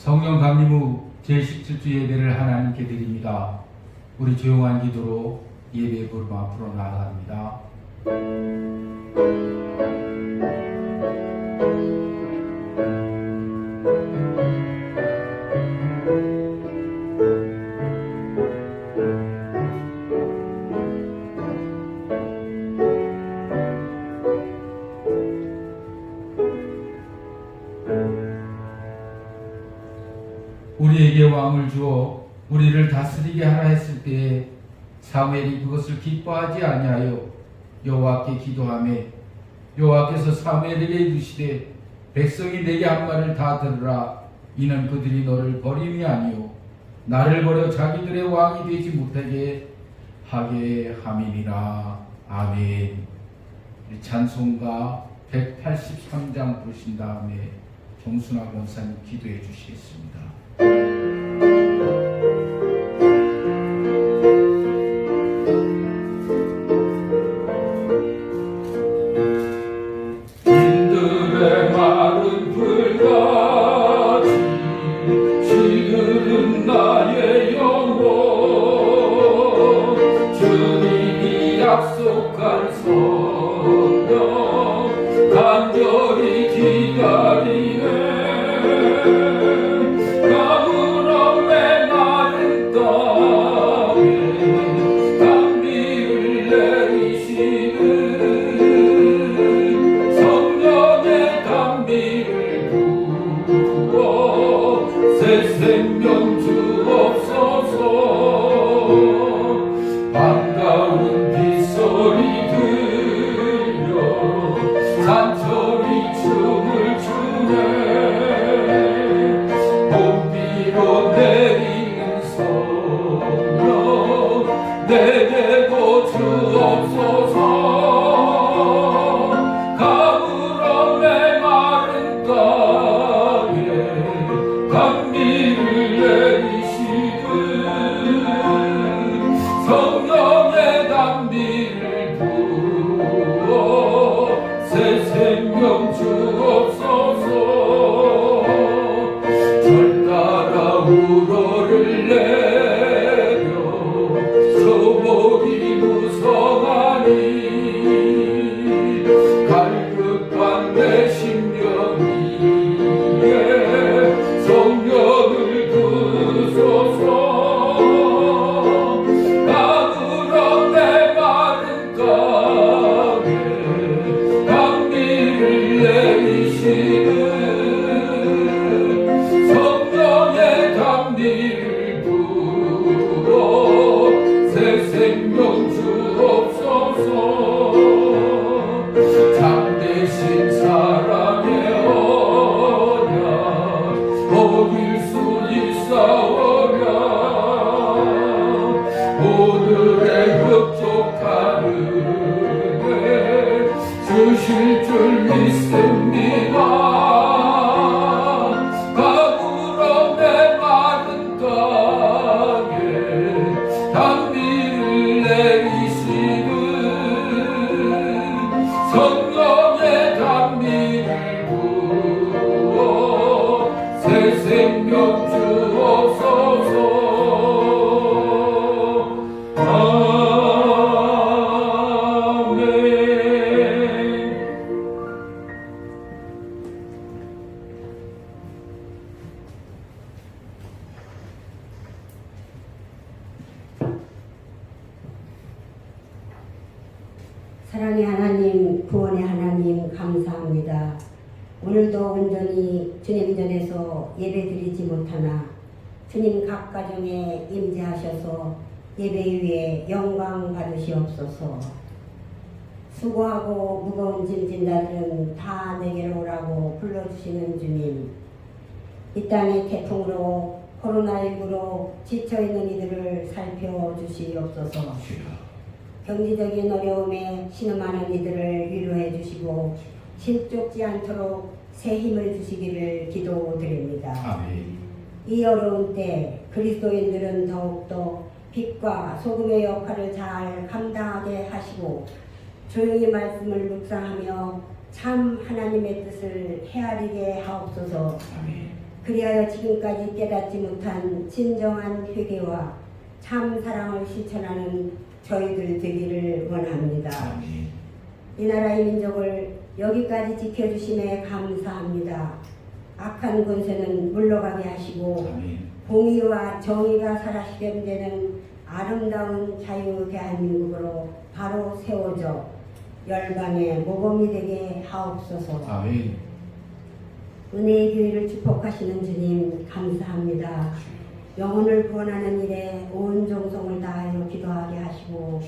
성령 감림 후 제17주 예배를 하나님께 드립니다. 우리 조용한 기도로 예배 부름 앞으로 나아갑니다. 우리에게 왕을 주어 우리를 다스리게 하라 했을 때에 사무엘이 그것을 기뻐하지 아니하여 여호와께 기도하매 여호와께서 사무엘에게 이르시되 백성이 내게 한 말을 다 들으라. 이는 그들이 너를 버림이 아니요 나를 버려 자기들의 왕이 되지 못하게 하게 함이니라. 아멘. 찬송가 183장 부르신 다음에 정순아 권사님 기도해 주시겠습니다. 인들의 마른 풀같이 시들은 나의 영혼 주님이 약속한 성령 간절히 기다리네. 가물어 메마른 땅에 단비를 내리시는 성령의 단비를 부어 새 생명 주옵소서. 반가운 빗소리 들려 산천이 춤을 추네. 봄비로 내리는 성령 내게도 주옵소서. 가물어 메마른 땅에 단비를 내리시듯 성령의 단비를 부어 새 생명 주옵소서. 절 따라 우러를 내려 소복이 무성하니 갈급한 내 심령 위에 성령을 부소서. 가물어 메마른 땅에 단비를 내리시는 성령의 단비를 부어 새 생명 주옵소서. 참되신 사랑의 언약 어길 수 있사오랴. 오늘의 흡족한 은혜 주실 줄 믿습니다. 가물어 메마른 땅에 단비를 내리시는 성령의 단비를 부어 새 생명 주옵소서. 아멘. 사랑의 하나님, 구원의 하나님 감사합니다. 오늘도 온전히 주님 전에서 예배드리지 못하나 주님 각 가정에 임재하셔서 예배 위에 영광 받으시옵소서. 수고하고 무거운 짐 진 자들은 다 내게로 오라고 불러주시는 주님, 이 땅의 태풍으로 코로나19로 지쳐있는 이들을 살펴주시옵소서. 경제적인 어려움에 신음하는 이들을 위로해 주시고 실족지 않도록 새 힘을 주시기를 기도드립니다. 아멘. 이 어려운 때 그리스도인들은 더욱더 빛과 소금의 역할을 잘 감당하게 하시고 조용히 말씀을 묵상하며 참 하나님의 뜻을 헤아리게 하옵소서. 아멘. 그리하여 지금까지 깨닫지 못한 진정한 회개와 참 사랑을 실천하는 저희들 되기를 원합니다. 아멘. 이 나라의 민족을 여기까지 지켜주심에 감사합니다. 악한 권세는 물러가게 하시고 아멘. 공의와 정의가 살아 실현되는 아름다운 자유 대한민국으로 바로 세워져 열방의 모범이 되게 하옵소서. 아멘. 은혜의 교회를 축복하시는 주님 감사합니다. 영혼을 구원하는 일에 온 정성을 다하여 기도하게 하시고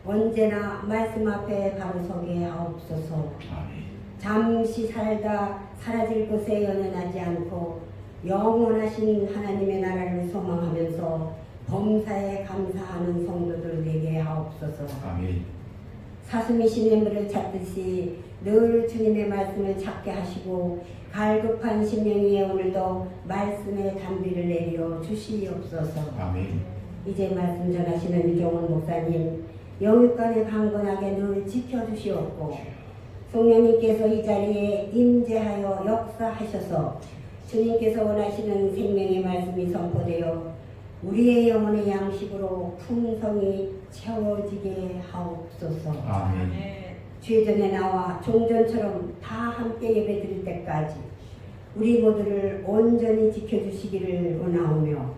언제나 말씀 앞에 바로 서게 하옵소서. 아멘. 잠시 살다 사라질 곳에 연연하지 않고 영원하신 하나님의 나라를 소망하면서 범사에 감사하는 성도들 되게 하옵소서. 아멘. 사슴이 시냇물을 찾듯이 늘 주님의 말씀을 찾게 하시고 갈급한 심령 위에 오늘도 말씀의 단비를 내려 주시옵소서. 아멘. 이제 말씀 전하시는 유종원 목사님 영육간에 강건하게 늘 지켜주시옵고 성령님께서 이 자리에 임재하여 역사하셔서 주님께서 원하시는 생명의 말씀이 선포되어 우리의 영혼의 양식으로 풍성히 채워지게 하옵소서. 아멘. 주의 전에 나와 종전처럼 다 함께 예배드릴 때까지 우리 모두를 온전히 지켜주시기를 원하오며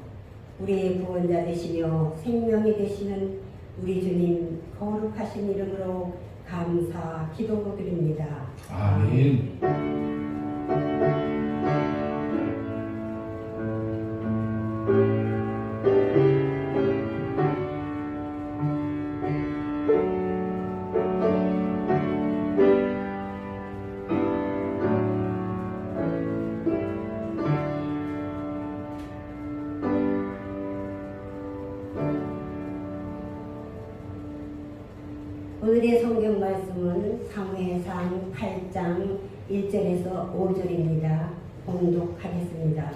우리의 구원자 되시며 생명이 되시는 우리 주님 거룩하신 이름으로 감사 기도드립니다. 아멘. 오늘의 성경 말씀은 사무엘상 8장 1절에서 5절입니다. 봉독하겠습니다.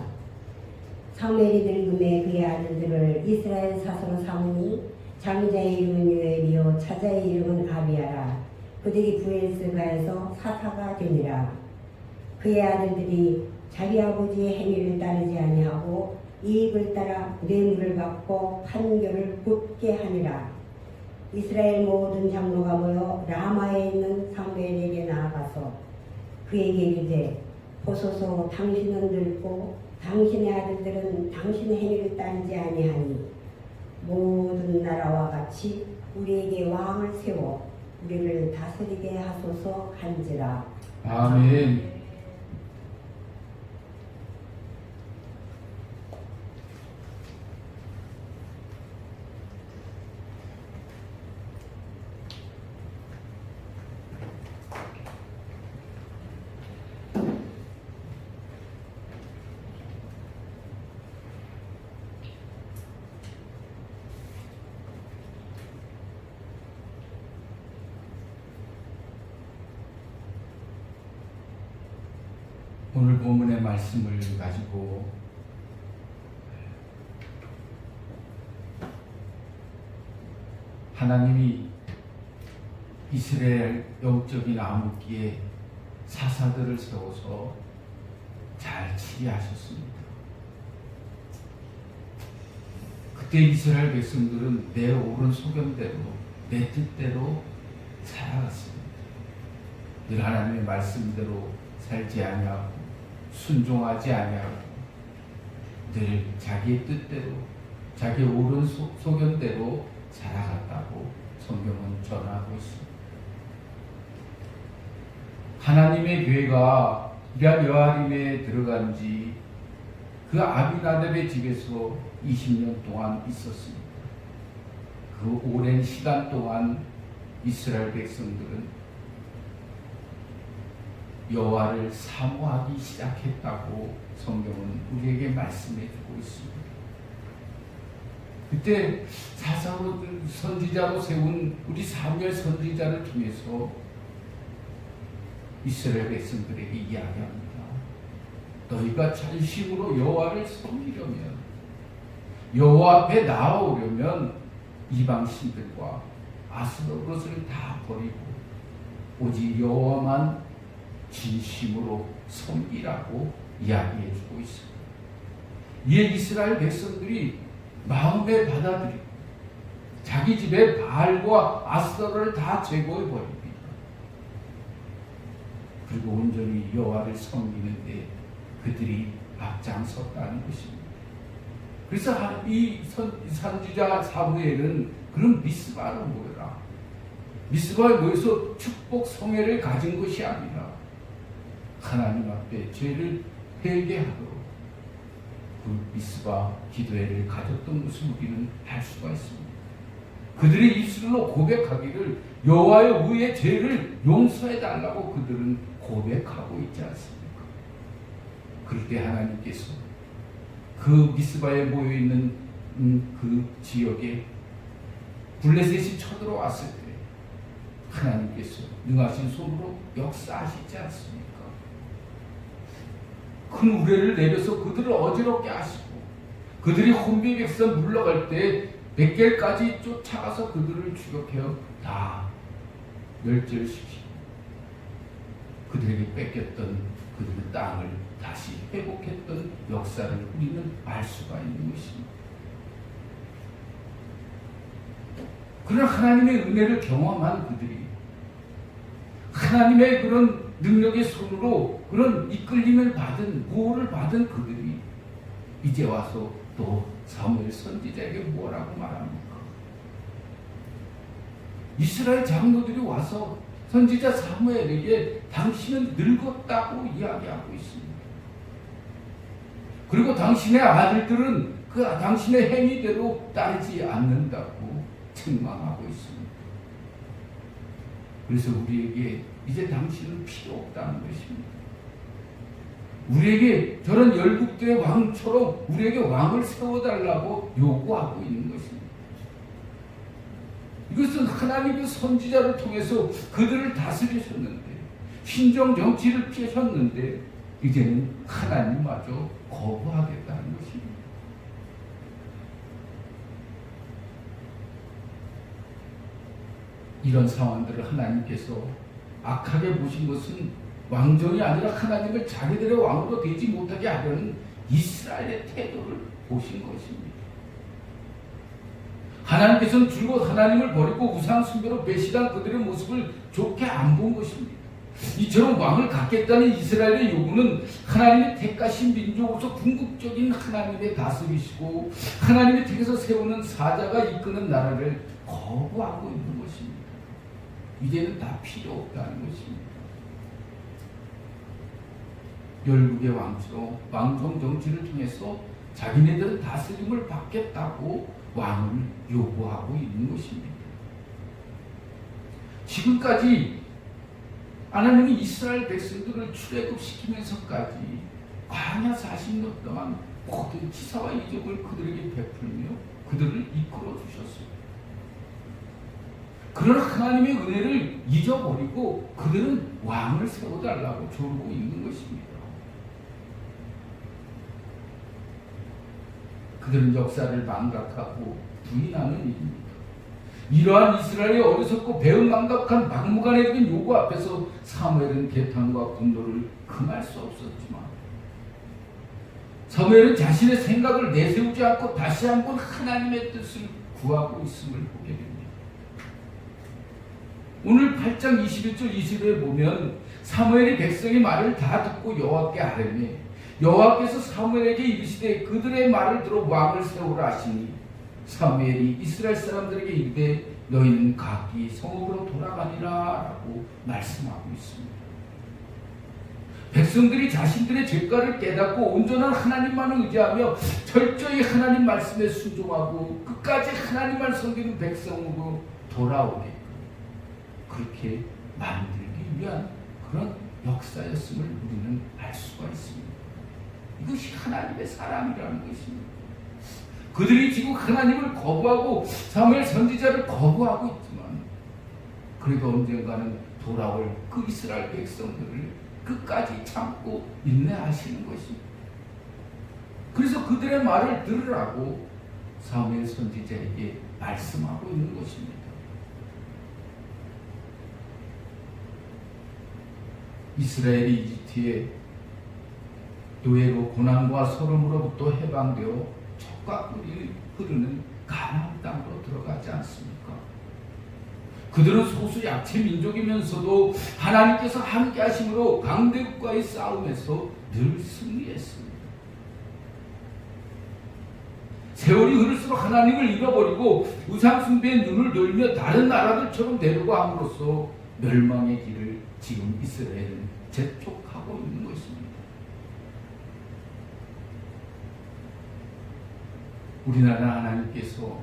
사무엘이 늙음에 그의 아들들을 이스라엘 사서로 삼으니 장자의 이름은 요엘이요 차자의 이름은 아비아라. 그들이 부엘스바에서 사사가 되니라. 그의 아들들이 자기 아버지의 행위를 따르지 아니하고 이익을 따라 뇌물을 받고 판결을 굽게 하니라. 이스라엘 모든 장로가 모여 라마에 있는 사무엘에게 나아가서 그에게 이르되 보소서 당신은 늙고 당신의 아들들은 당신의 행위를 따르지 아니하니 모든 나라와 같이 우리에게 왕을 세워 우리를 다스리게 하소서 한지라. 아멘. 오늘 본문의 말씀을 가지고 하나님이 이스라엘 영적인 암흑기에 사사들을 세워서 잘 치리하셨습니다. 그때 이스라엘 백성들은 내 옳은 소견대로 내 뜻대로 살아갔습니다. 늘 하나님의 말씀대로 살지 아니하고 순종하지 아니하고 늘 자기의 뜻대로 자기의 옳은 소견대로 살아갔다고 성경은 전하고 있습니다. 하나님의 교회가 기럇 여아림에 들어간 지 그 아비나답의 집에서 20년 동안 있었습니다. 그 오랜 시간 동안 이스라엘 백성들은 여호와를 사모하기 시작했다고 성경은 우리에게 말씀해 주고 있습니다. 그때 사사로 선지자로 세운 우리 사무엘 선지자를 통해서 이스라엘 백성들에게 이야기합니다. 너희가 전심으로 여호와를 섬기려면 여호와 앞에 나아오려면 이방 신들과 아스도롯을 다 버리고 오직 여호와만 진심으로 섬기라고 이야기해 주고 있습니다. 이에 이스라엘 백성들이 마음에 받아들이고 자기 집에 바알과 아스더를 다 제거해 버립니다. 그리고 온전히 여호와를 섬기는데 그들이 앞장섰다는 것입니다. 그래서 이 선지자 사무엘은 그런 미스바로 모여라. 미스바에 모여서 축복 성회를 가진 것이 아니라 하나님 앞에 죄를 회개하도록 그 미스바 기도회를 가졌던 것을 우리는 알 수가 있습니다. 그들의 입술로 고백하기를 여호와여 우리의 죄를 용서해 달라고 그들은 고백하고 있지 않습니까? 그럴 때 하나님께서 그 미스바에 모여 있는 그 지역에 블레셋이 쳐들어왔을 때 하나님께서 능하신 손으로 역사하시지 않습니까? 큰 우레를 내려서 그들을 어지럽게 하시고 그들이 혼비백산 물러갈 때 벳겔까지 쫓아가서 그들을 추격해요. 다 멸절시키고 그들에게 뺏겼던 그들의 땅을 다시 회복했던 역사를 우리는 알 수가 있는 것입니다. 그런 하나님의 은혜를 경험한 그들이 하나님의 그런 능력의 손으로 그런 이끌림을 받은 보호를 받은 그들이 이제 와서 또 사무엘 선지자에게 뭐라고 말합니까? 이스라엘 장로들이 와서 선지자 사무엘에게 당신은 늙었다고 이야기하고 있습니다. 그리고 당신의 아들들은 그 당신의 행위대로 따르지 않는다고 책망하고 있습니다. 그래서 우리에게 이제 당신은 필요 없다는 것입니다. 우리에게 저런 열국들의 왕처럼 우리에게 왕을 세워달라고 요구하고 있는 것입니다. 이것은 하나님의 선지자를 통해서 그들을 다스리셨는데 신정 정치를 피하셨는데 이제는 하나님마저 거부하겠다는 것입니다. 이런 상황들을 하나님께서 악하게 보신 것은 왕정이 아니라 하나님을 자기들의 왕으로 되지 못하게 하려는 이스라엘의 태도를 보신 것입니다. 하나님께서는 줄곧 하나님을 버리고 우상 숭배로 배신한 그들의 모습을 좋게 안 본 것입니다. 이처럼 왕을 갖겠다는 이스라엘의 요구는 하나님의 택하신 민족으로서 궁극적인 하나님의 다스리시고 하나님의 택에서 세우는 사자가 이끄는 나라를 거부하고 있는 것입니다. 이제는 다 필요 없다는 것입니다. 열국의 왕처럼 왕정 정치를 통해서 자기네들은 다스림을 받겠다고 왕을 요구하고 있는 것입니다. 지금까지 하나님이 이스라엘 백성들을 출애굽시키면서까지 광야 40년 동안 모든 치사와 이적을 그들에게 베풀며 그들을 이끌어 주셨습니다. 그런 하나님의 은혜를 잊어버리고 그들은 왕을 세워달라고 조르고 있는 것입니다. 그들은 역사를 망각하고 부인하는 일입니다. 이러한 이스라엘의 어리석고 배은망각한 막무가내적인 요구 앞에서 사무엘은 개탄과 분노를 금할 수 없었지만 사무엘은 자신의 생각을 내세우지 않고 다시 한번 하나님의 뜻을 구하고 있음을 보게 됩니다. 오늘 8장 21절 20절에 보면 사무엘이 백성의 말을 다 듣고 여호와께 아뢰매 여호와께서 사무엘에게 이르시되 그들의 말을 들어 왕을 세우라 하시니 사무엘이 이스라엘 사람들에게 이르되 너희는 각기 성읍으로 돌아가니라 라고 말씀하고 있습니다. 백성들이 자신들의 죄가를 깨닫고 온전한 하나님만을 의지하며 철저히 하나님 말씀에 순종하고 끝까지 하나님만 섬기는 백성으로 돌아오게끔 그렇게 만들기 위한 그런 역사였음을 우리는 알 수가 있습니다. 이것이 하나님의 사랑이라는 것입니다. 그들이 지금 하나님을 거부하고 사무엘 선지자를 거부하고 있지만 그래도 언젠가는 돌아올 그 이스라엘 백성들을 끝까지 참고 인내하시는 것입니다. 그래서 그들의 말을 들으라고 사무엘 선지자에게 말씀하고 있는 것입니다. 이스라엘이 이집트에 교회로 고난과 소름으로부터 해방되어 젖과 꿀이 흐르는 가나안 땅으로 들어가지 않습니까? 그들은 소수 약체 민족이면서도 하나님께서 함께 하심으로 강대국과의 싸움에서 늘 승리했습니다. 세월이 흐를수록 하나님을 잃어버리고 우상숭배에 눈을 돌며 다른 나라들처럼 되려고 함으로써 멸망의 길을 지금 이스라엘은 재촉하고 있는 것입니다. 우리나라 하나님께서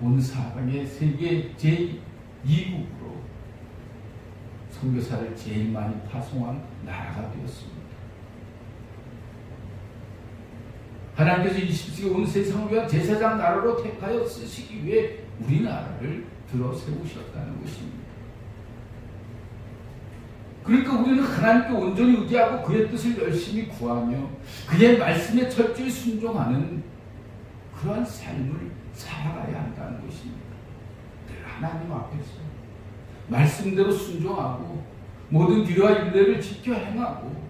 온 사방에 세계 제2국으로 선교사를 제일 많이 파송한 나라가 되었습니다. 하나님께서 20세기 온 세상을 위한 제사장 나라로 택하여 쓰시기 위해 우리나라를 들어 세우셨다는 것입니다. 그러니까 우리는 하나님께 온전히 의지하고 그의 뜻을 열심히 구하며 그의 말씀에 철저히 순종하는 그러한 삶을 살아가야 한다는 것입니다. 늘 하나님 앞에서 말씀대로 순종하고 모든 규례와 율례를 지켜 행하고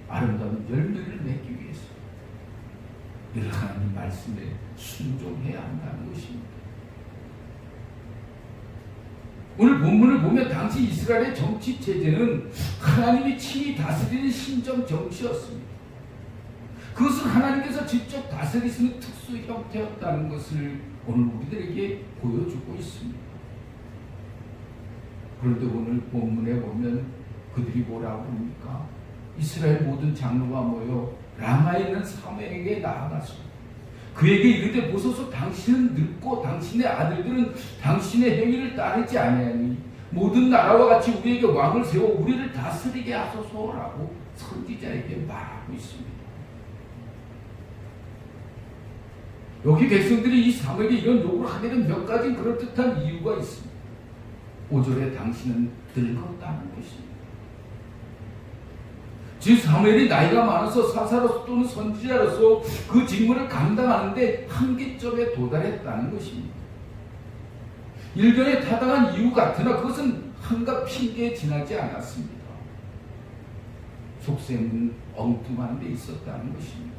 아름다운 열매를 맺기 위해서 늘 하나님 말씀에 순종해야 한다는 것입니다. 오늘 본문을 보면 당시 이스라엘의 정치 체제는 하나님이 친히 다스리는 신정 정치였습니다. 그것은 하나님께서 직접 다스리시는 특수 형태였다는 것을 오늘 우리들에게 보여주고 있습니다. 그런데 오늘 본문에 보면 그들이 뭐라고 합니까? 이스라엘 모든 장로가 모여 라마에 있는 사무엘에게 나아가서 그에게 이르되 보소서 당신은 늙고 당신의 아들들은 당신의 행위를 따르지 아니하니 모든 나라와 같이 우리에게 왕을 세워 우리를 다스리게 하소서라고 선지자에게 말하고 있습니다. 여기 백성들이 이 사무엘이 이런 요구를 하게 된 몇 가지 그럴듯한 이유가 있습니다. 5절에 당신은 늙었다는 것입니다. 즉 사무엘이 나이가 많아서 사사로서 또는 선지자로서 그 직무를 감당하는데 한계점에 도달했다는 것입니다. 일견에 타당한 이유 같으나 그것은 한낱 핑계에 지나지 않았습니다. 속셈은 엉뚱한 데 있었다는 것입니다.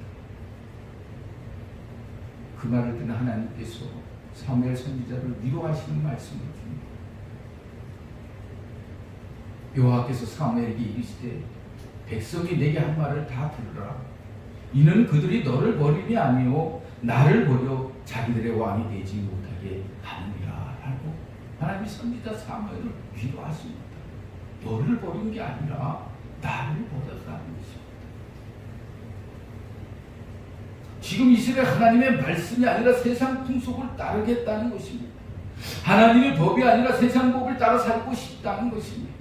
그 말을 듣는 하나님께서 사무엘 선지자를 위로하시는 말씀을 줍니다. 여호와께서 사무엘에게 이르시되 백성이 내게 한 말을 다 들으라. 이는 그들이 너를 버림이 아니요 나를 버려 자기들의 왕이 되지 못하게 하느니라 라고 하나님이 선지자 사무엘을 위로하십니다. 너를 버린 게 아니라 나를 버렸다는 것입니다. 지금 이스라엘 하나님의 말씀이 아니라 세상 풍속을 따르겠다는 것입니다. 하나님의 법이 아니라 세상 법을 따라 살고 싶다는 것입니다.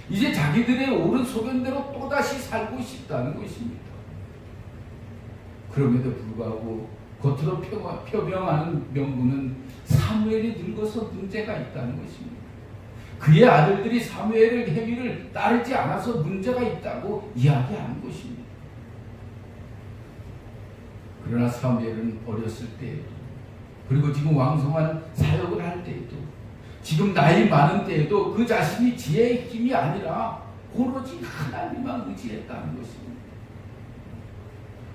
이제 자기들의 옳은 소견대로 또다시 살고 싶다는 것입니다. 그럼에도 불구하고 겉으로 표명하는 명분은 사무엘이 늙어서 문제가 있다는 것입니다. 그의 아들들이 사무엘의 행위를 따르지 않아서 문제가 있다고 이야기하는 것입니다. 그러나 사무엘은 어렸을 때에도 그리고 지금 왕성한 사역을 할 때에도 지금 나이 많은 때에도 그 자신이 지혜의 힘이 아니라 오로지 하나님만 의지했다는 것입니다.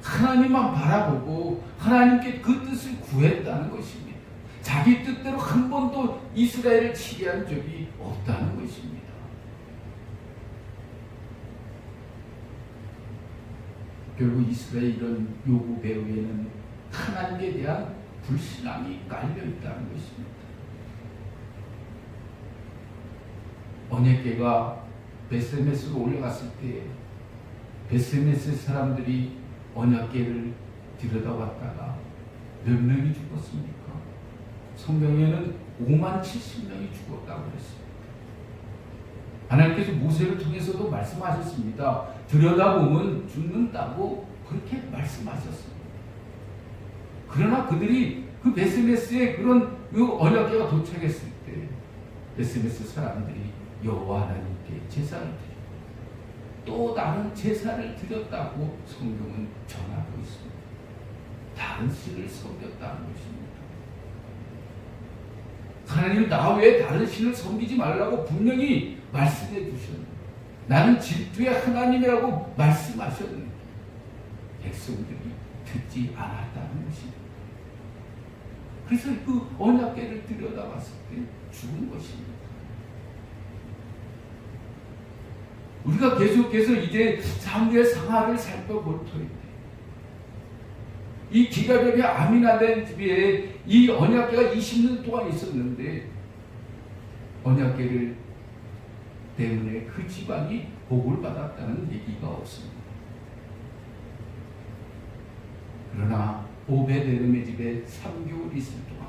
하나님만 바라보고 하나님께 그 뜻을 구했다는 것입니다. 자기 뜻대로 한 번도 이스라엘을 치게 한 적이 없다는 것입니다. 결국 이스라엘 이런 요구 배후에는 하나님에 대한 불신앙이 깔려있다는 것입니다. 언약궤가 베스메스로 올라갔을 때 베스메스 사람들이 언약궤를 들여다봤다가 몇 명이 죽었습니까? 성경에는 5만 70명이 죽었다고 그랬습니다. 하나님께서 모세를 통해서도 말씀하셨습니다. 들여다보면 죽는다고 그렇게 말씀하셨습니다. 그러나 그들이 그 베스메스에 그런 그 언약궤가 도착했을 때 베스메스 사람들이 여호와 하나님께 제사를 드리고 또 다른 제사를 드렸다고 성경은 전하고 있습니다. 다른 신을 섬겼다는 것입니다. 하나님 나 외에 다른 신을 섬기지 말라고 분명히 말씀해 주셨는데 나는 질투의 하나님이라고 말씀하셨는데 백성들이 듣지 않았다는 것입니다. 그래서 그 언약궤를 들여다봤을 때 죽은 것입니다. 우리가 계속해서 이제 사무엘 상하를 살펴볼 터인데 이 기가변의 아미나답 집에 이 언약궤가 20년 동안 있었는데 언약궤를 때문에 그 집안이 복을 받았다는 얘기가 없습니다. 그러나 오베데돔의 집에 3개월 있을 동안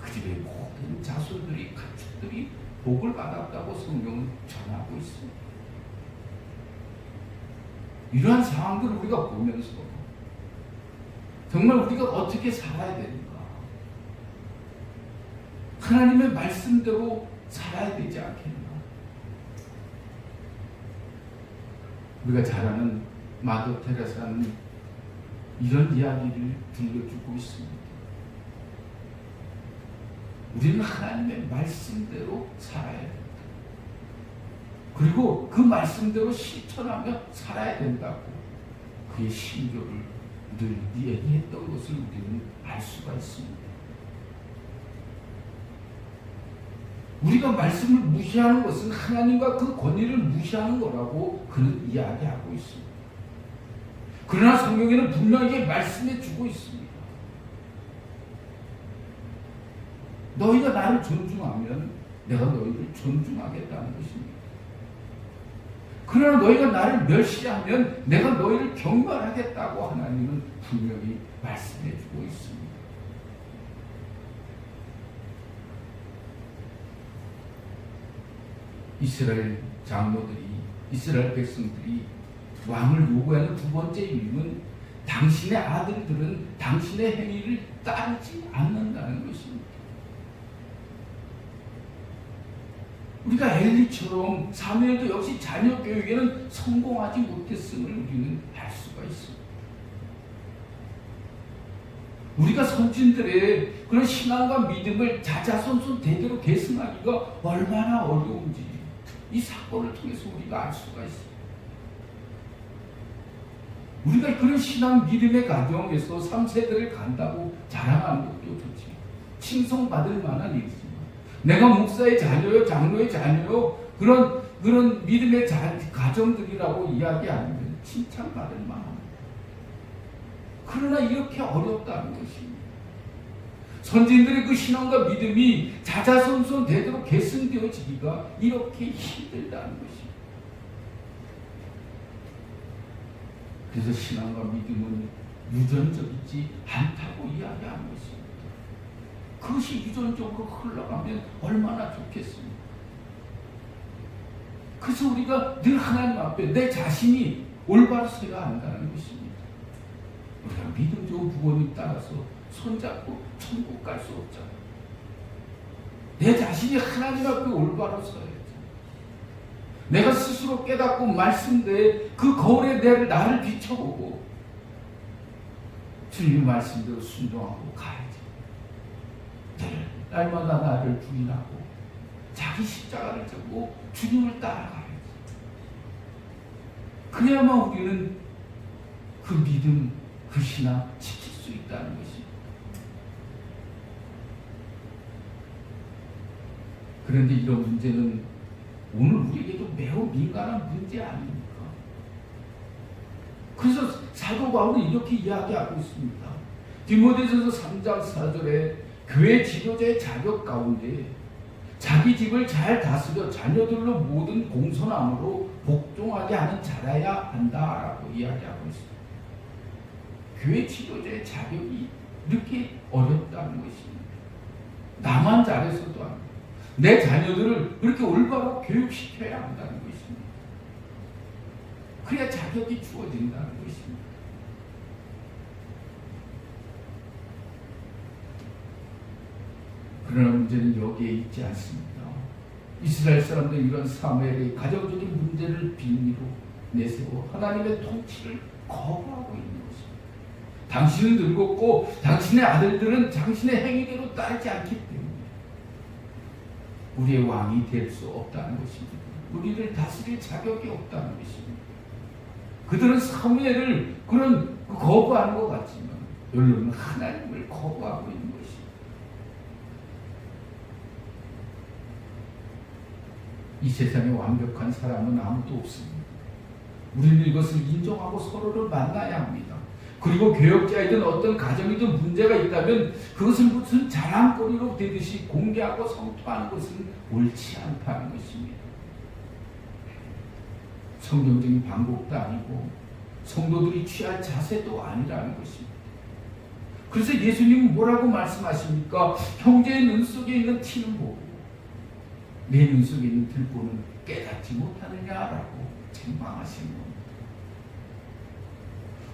그 집의 모든 자손들이 가축들이 복을 받았다고 성경은 전하고 있습니다. 이러한 상황들을 우리가 보면서 정말 우리가 어떻게 살아야 되는가? 하나님의 말씀대로 살아야 되지 않겠나? 우리가 잘 아는 마더 테레사는 이런 이야기를 들려주고 있습니다. 우리는 하나님의 말씀대로 살아야 된다. 그리고 그 말씀대로 실천하며 살아야 된다고 그의 신조를 늘 얘기했던 것을 우리는 알 수가 있습니다. 우리가 말씀을 무시하는 것은 하나님과 그 권위를 무시하는 거라고 그는 이야기하고 있습니다. 그러나 성경에는 분명히 말씀해 주고 있습니다. 너희가 나를 존중하면 내가 너희를 존중하겠다는 것입니다. 그러나 너희가 나를 멸시하면 내가 너희를 경멸하겠다고 하나님은 분명히 말씀해 주고 있습니다. 이스라엘 장로들이, 이스라엘 백성들이 왕을 요구하는 두 번째 이유는 당신의 아들들은 당신의 행위를 따르지 않는다는 것입니다. 우리가 엘리처럼 사무엘도 역시 자녀 교육에는 성공하지 못했음을 우리는 알 수가 있습니다. 우리가 선진들의 그런 신앙과 믿음을 자자손손 대대로 계승하기가 얼마나 어려운지 이 사건을 통해서 우리가 알 수가 있습니다. 우리가 그런 신앙 믿음의 가정에서 3세대를 간다고 자랑하는 것도 좋지만 칭송받을 만한 일이지만 내가 목사의 자녀요 장로의 자녀요 그런 믿음의 가정들이라고 이야기하면 칭찬받을 만합니다. 그러나 이렇게 어렵다는 것입니다. 선진들의 그 신앙과 믿음이 자자손손 대대로 계승되어지기가 이렇게 힘들다는 것입니다. 그래서 신앙과 믿음은 유전적이지 않다고 이야기하는 것입니다. 그것이 유전적으로 흘러가면 얼마나 좋겠습니까? 그래서 우리가 늘 하나님 앞에 내 자신이 올바로 서야 한다는 것입니다. 우리가 믿음 좋은 부모님 따라서 손잡고 천국 갈 수 없잖아요. 내 자신이 하나님 앞에 올바로 서야죠. 내가 스스로 깨닫고 말씀대에 그 거울에 나를 비춰보고 주님 말씀대로 순종하고 가야지. 날마다 나를 부인하고 자기 십자가를 져고 주님을 따라가야지. 그래야만 우리는 그 믿음, 그 신앙 지킬 수 있다는 것입니다. 그런데 이런 문제는 오늘 우리에게도 매우 민감한 문제 아닙니까? 그래서 사도 바울은 이렇게 이야기하고 있습니다. 디모데전서 3장 4절에 교회 지도자의 자격 가운데 자기 집을 잘 다스려 자녀들로 모든 공손함으로 복종하게 하는 자라야 한다라고 이야기하고 있습니다. 교회 지도자의 자격이 이렇게 어렵다는 것입니다. 나만 잘해서도 안 돼요. 내 자녀들을 그렇게 올바로 교육시켜야 한다는 것입니다. 그래야 자격이 주어진다는 것입니다. 그러나 문제는 여기에 있지 않습니다. 이스라엘 사람들은 이런 사무엘의 가정적인 문제를 빙의로 내세워 하나님의 통치를 거부하고 있는 것입니다. 당신은 늙었고 당신의 아들들은 당신의 행위대로 따르지 않기 때문에 우리의 왕이 될 수 없다는 것입니다. 우리를 다스릴 자격이 없다는 것입니다. 그들은 사무엘을 거부하는 것 같지만 여러분은 하나님을 거부하고 있는 것입니다. 이 세상에 완벽한 사람은 아무도 없습니다. 우리는 이것을 인정하고 서로를 만나야 합니다. 그리고 교역자이든 어떤 가정이든 문제가 있다면 그것을 무슨 자랑거리로 되듯이 공개하고 성토하는 것은 옳지 않다는 것입니다. 성경적인 방법도 아니고 성도들이 취할 자세도 아니라는 것입니다. 그래서 예수님은 뭐라고 말씀하십니까? 형제의 눈 속에 있는 티는 보고 내 눈 속에 있는 들보는 깨닫지 못하느냐라고 책망하신 겁니다.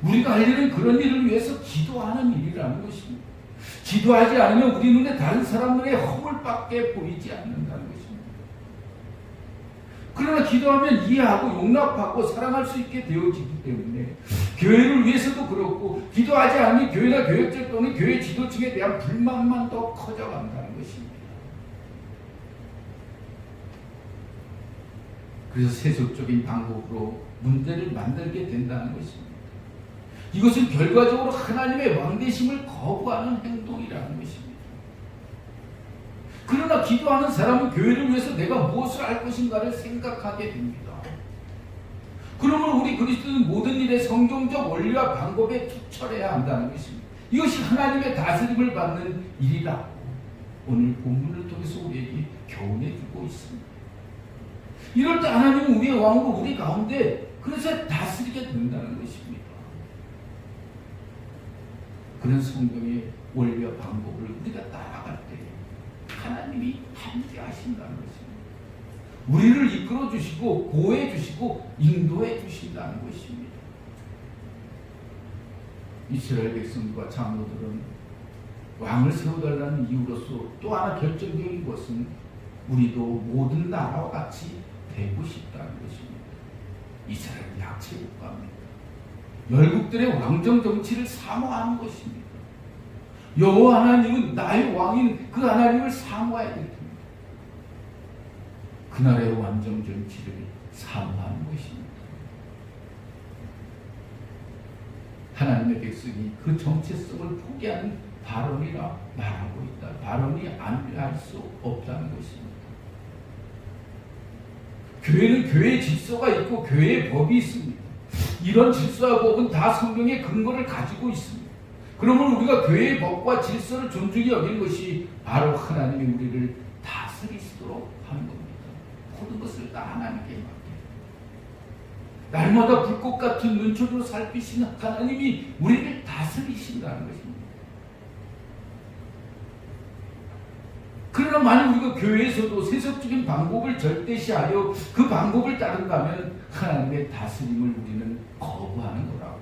우리가 할 일은 그런 일을 위해서 기도하는 일이라는 것입니다. 기도하지 않으면 우리 눈에 다른 사람 눈에 허물밖에 보이지 않는다는 것입니다. 그러나 기도하면 이해하고 용납하고 사랑할 수 있게 되어지기 때문에 교회를 위해서도 그렇고 기도하지 않으면 교회나 교역자 또는 교회 지도층에 대한 불만만 더 커져간다는 것입니다. 그래서 세속적인 방법으로 문제를 만들게 된다는 것입니다. 이것은 결과적으로 하나님의 왕되심을 거부하는 행동이라는 것입니다. 그러나 기도하는 사람은 교회를 위해서 내가 무엇을 할 것인가를 생각하게 됩니다. 그러면 우리 그리스도는 모든 일에 성경적 원리와 방법에 투철해야 한다는 것입니다. 이것이 하나님의 다스림을 받는 일이라고 오늘 본문을 통해서 우리에게 교훈해 주고 있습니다. 이럴 때 하나님은 우리의 왕으로 우리 가운데 그래서 다스리게 된다는 것입니다. 그런 성경의 원리와 방법을 우리가 따라갈 때 하나님이 함께 하신다는 것입니다. 우리를 이끌어 주시고 보호해 주시고 인도해 주신다는 것입니다. 이스라엘 백성과 장로들은 왕을 세워달라는 이유로서 또 하나 결정적인 것은 우리도 모든 나라와 같이 되고 싶다는 것입니다. 이스라엘은 약체 국가입니다. 열국들의 왕정 정치를 사모하는 것입니다. 여호와 하나님은 나의 왕인 그 하나님을 사모해야 됩니다. 그 나라의 왕정 정치를 사모하는 것입니다. 하나님의 백성이 그 정체성을 포기하는 발언이라 말하고 있다. 발언이 아니할 수 없다는 것입니다. 교회는 교회의 질서가 있고 교회의 법이 있습니다. 이런 질서와 법은 다 성경의 근거를 가지고 있습니다. 그러면 우리가 교회의 법과 질서를 존중히 여기는 것이 바로 하나님이 우리를 다스리시도록 하는 겁니다. 모든 것을 다 하나님께 맡겨요. 날마다 불꽃 같은 눈초리로 살피시는 하나님이 우리를 다스리신다는 것입니다. 그러나 만약 우리가 교회에서도 세속적인 방법을 절대시하여 그 방법을 따른다면 하나님의 다스림을 우리는 거부하는 거라고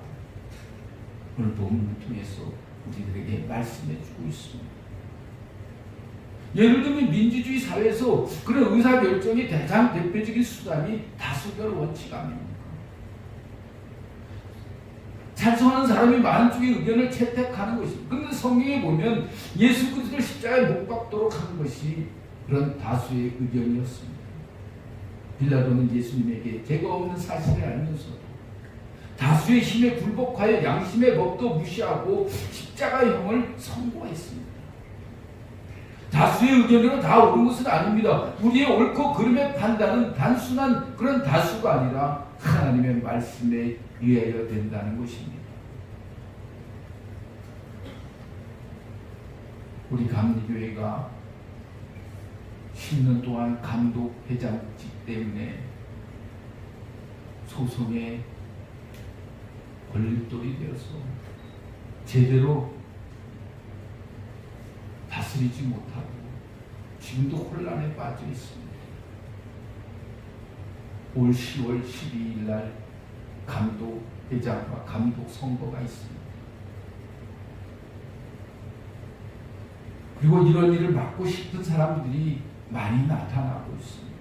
오늘 본문을 통해서 우리들에게 말씀해 주고 있습니다. 예를 들면 민주주의 사회에서 그런 의사결정의 가장 대표적인 수단이 다수결 원칙 아닙니까? 찬성하는 사람이 많은 쪽의 의견을 채택하는 것입니다. 그런데 성경에 보면 예수 그리스도를 십자가에 못 박도록 하는 것이 그런 다수의 의견이었습니다. 빌라도는 예수님에게 죄가 없는 사실을 알면서도 다수의 힘에 굴복하여 양심의 법도 무시하고 십자가형을 선고했습니다. 다수의 의견으로 다 옳은 것은 아닙니다. 우리의 옳고 그름의 판단은 단순한 그런 다수가 아니라 하나님의 말씀에 의하여 된다는 것입니다. 우리 감리교회가 10년 동안 감독 회장직 때문에 소송에 걸림돌이 되어서 제대로 다스리지 못하고 지금도 혼란에 빠져 있습니다. 올 10월 12일 날 감독 회장과 감독 선거가 있습니다. 그리고 이런 일을 맡고 싶은 사람들이 많이 나타나고 있습니다.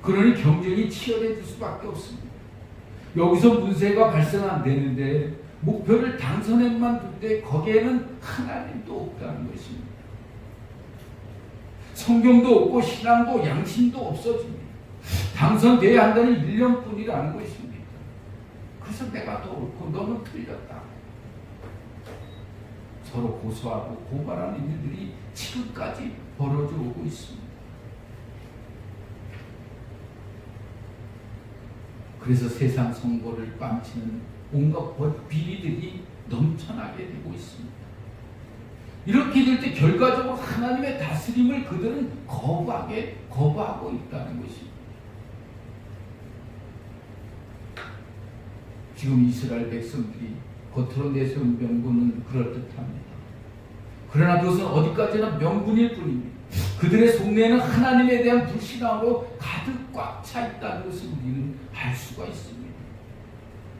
그러니 경쟁이 치열해질 수밖에 없습니다. 여기서 문제가 발생 안 되는데 목표를 당선에만 둘 때 거기에는 하나님도 없다는 것입니다. 성경도 없고 신앙도 양심도 없어집니다. 당선돼야 한다는 일념뿐이라는 것입니다. 그래서 내가 더 옳고 너는 틀렸다. 서로 고소하고 고발하는 일들이 지금까지 벌어져 오고 있습니다. 그래서 세상 선거를 깜치는 온갖 비리들이 넘쳐나게 되고 있습니다. 이렇게 될 때 결과적으로 하나님의 다스림을 그들은 거부하고 있다는 것입니다. 지금 이스라엘 백성들이 겉으로 내세운 명분은 그럴듯합니다. 그러나 그것은 어디까지나 명분일 뿐입니다. 그들의 속내에는 하나님에 대한 불신앙으로 가득 꽉 차 있다는 것을 우리는 알 수가 있습니다.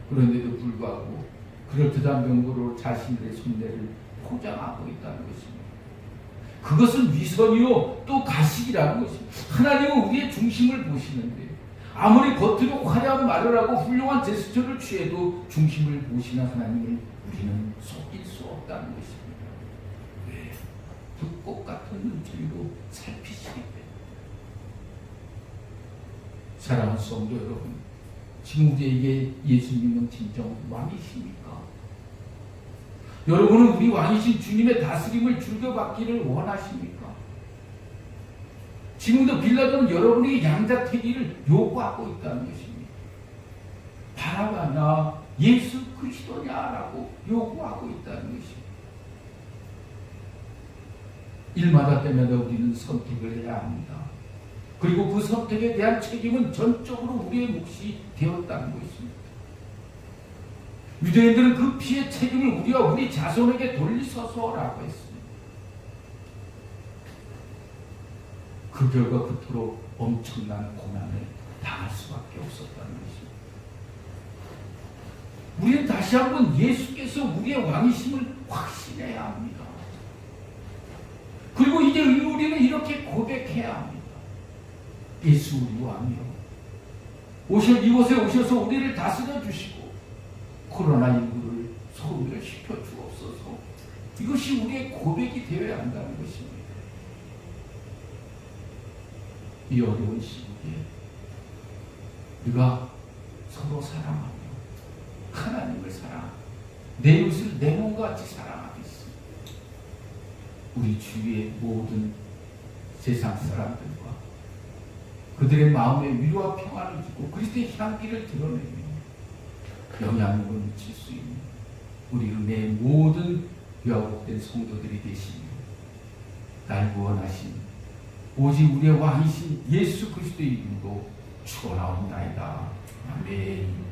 그런데도 불구하고 그럴듯한 명분으로 자신들의 손해를 포장하고 있다는 것입니다. 그것은 위선이요 또 가식이라는 것입니다. 하나님은 우리의 중심을 보시는데 아무리 겉으로 화려한 말을 하고 훌륭한 제스처를 취해도 중심을 보시는 하나님을 우리는 속일 수 없다는 것입니다. 왜? 불꽃 같은 눈초리로 살피시기 때문에. 사랑하는 성도 여러분, 지금 우리에게 예수님은 진정 왕이십니까? 여러분은 우리 왕이신 주님의 다스림을 즐겨받기를 원하십니까? 지금도 빌라도는 여러분에게 양자택일을 요구하고 있다는 것입니다. 바라바냐 예수 그리스도냐라고 요구하고 있다는 것입니다. 일마다 때마다 우리는 선택을 해야 합니다. 그리고 그 선택에 대한 책임은 전적으로 우리의 몫이 되었다는 것입니다. 유대인들은 그 피의 책임을 우리와 우리 자손에게 돌리소서라고 했습니다. 그 결과 그토록 엄청난 고난을 당할 수밖에 없었다는 것입니다. 우리는 다시 한번 예수께서 우리의 왕이심을 확신해야 합니다. 그리고 이제 우리는 이렇게 고백해야 합니다. 예수 우리 왕이요, 이곳에 오셔서 우리를 다스려 주시고 코로나19를 소멸시켜 주옵소서. 이것이 우리의 고백이 되어야 한다는 것입니다. 이 어려운 시기에 우리가 서로 사랑하며 하나님을 사랑하며 내 이웃을 내 몸같이 사랑하겠습니다. 우리 주위의 모든 세상 사람들과 그들의 마음에 위로와 평안을 주고 그리스도의 향기를 드러내며 영향력을 미칠 수 있는 우리 은혜의 모든 귀하복된 성도들이 되시며 날 구원하신 오직 우리의 왕이신 예수 그리스도의 이름으로 축원하옵나이다. 아멘.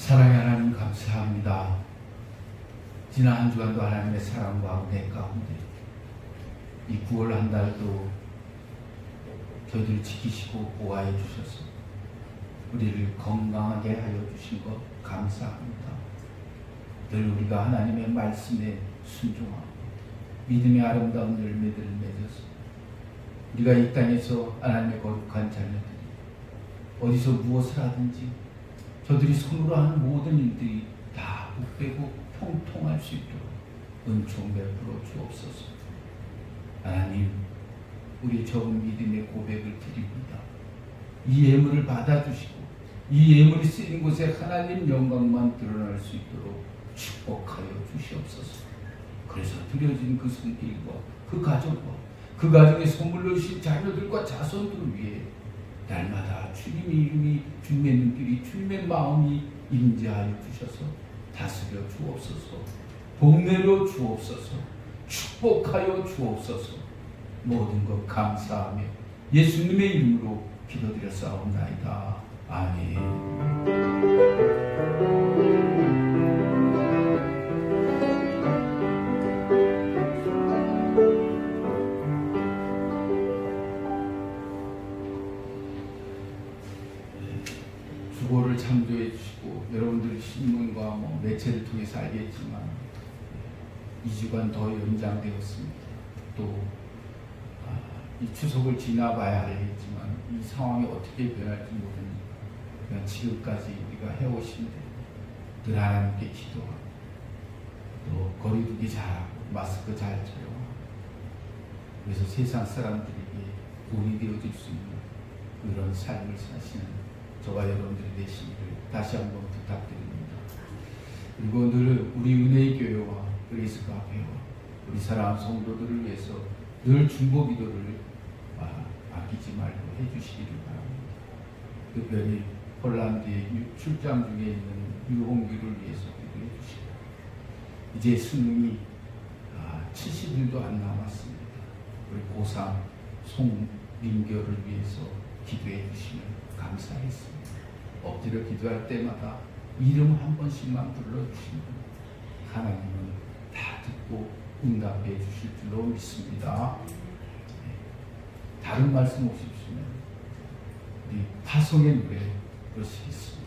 사랑의 하나님 감사합니다. 지난 한 주간도 하나님의 사랑과 은혜 가운데 이 9월 한 달도 저희들을 지키시고 보호하여 주셔서 우리를 건강하게 하여 주신 것 감사합니다. 늘 우리가 하나님의 말씀에 순종하고 믿음의 아름다운 열매들을 맺어서 우리가 이 땅에서 하나님의 거룩한 자녀들이 어디서 무엇을 하든지 저들이 손으로 하는 모든 일들이 다 복되고 형통할 수 있도록 은총 베풀어 주옵소서. 하나님, 우리 적은 믿음의 고백을 드립니다. 이 예물을 받아주시고 이 예물이 쓰인 곳에 하나님 영광만 드러날 수 있도록 축복하여 주시옵소서. 그래서 드려진 그 손길과 그 가족과 그 가정에 선물로 주신 자녀들과 자손들을 위해 날마다 주님의 이름이 주님의 눈길이 주님의 마음이 임재하여 주셔서 다스려 주옵소서. 복내려 주옵소서. 축복하여 주옵소서. 모든 것 감사하며 예수님의 이름으로 기도드렸사옵나이다. 아멘. 주보를 창조해 주시고 여러분들이 신문과 매체를 통해서 알겠지만 2주간 더 연장되었습니다. 또 이 추석을 지나봐야 알겠지만 이 상황이 어떻게 변할지 모르니 지금까지 우리가 해오신 대로 늘 하나님께 기도하고 또 거리두기 잘하고 마스크 잘 착용하고 그래서 세상 사람들에게 도움이 되어줄 수 있는 그런 삶을 사시는 저와 여러분들이 되시기를 다시 한번 부탁드립니다. 그리고 늘 우리 은혜의 교회와 그리스 카페와 우리 사랑하는 성도들을 위해서 늘 중보 기도를 아끼지 말고 해주시기를 바랍니다. 특별히 폴란드에 출장 중에 있는 유홍규를 위해서 기도해 주시고 이제 수능이 70일도 안 남았습니다. 우리 고3 송민교를 위해서 기도해 주시면 감사하겠습니다. 엎드려 기도할 때마다 이름 한 번씩만 불러주시면 하나님은 다 듣고 응답해 주실 줄로 믿습니다. 다른 말씀 없으시면 우리 파송의 노래 부르시겠습니다.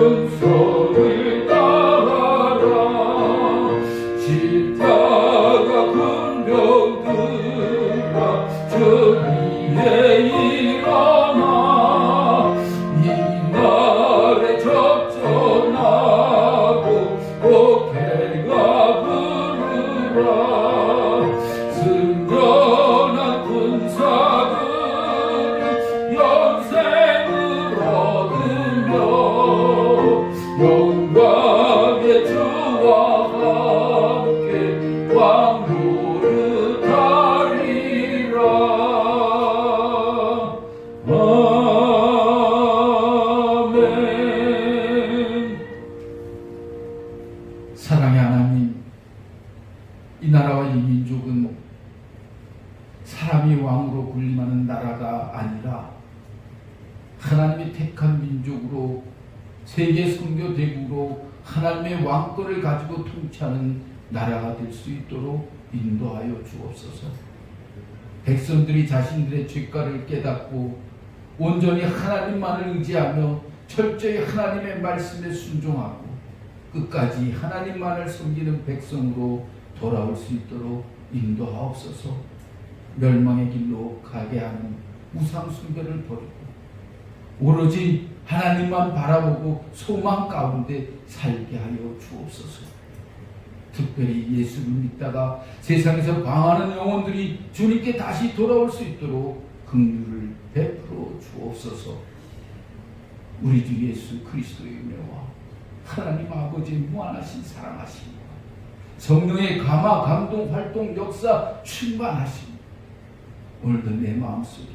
순서를 따라 십자가 사랑의 하나님, 이 나라와 이 민족은 사람이 왕으로 군림하는 나라가 아니라 하나님이 택한 민족으로 세계 선교 대국으로 하나님의 왕권을 가지고 통치하는 나라가 될 수 있도록 인도하여 주옵소서. 백성들이 자신들의 죄가를 깨닫고 온전히 하나님만을 의지하며 철저히 하나님의 말씀에 순종하고 끝까지 하나님만을 섬기는 백성으로 돌아올 수 있도록 인도하옵소서. 멸망의 길로 가게 하는 우상 숭배를 버리고 오로지 하나님만 바라보고 소망 가운데 살게 하여 주옵소서. 특별히 예수를 믿다가 세상에서 방황하는 영혼들이 주님께 다시 돌아올 수 있도록 긍휼을 베풀어 주옵소서. 우리 주 예수 그리스도의 은혜와 하나님 아버지의 무한하신 사랑하심과 성령의 감화 감동 활동 역사 충만하심 오늘도 내 마음속에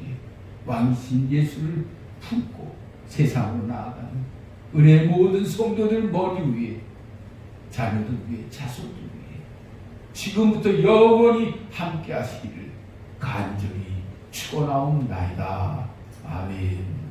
왕이신 예수를 품고 세상으로 나아가는 은혜의 모든 성도들 머리 위에 자녀들 위에 자손들 위에 지금부터 영원히 함께 하시기를 간절히 축원하옵나이다. 아멘.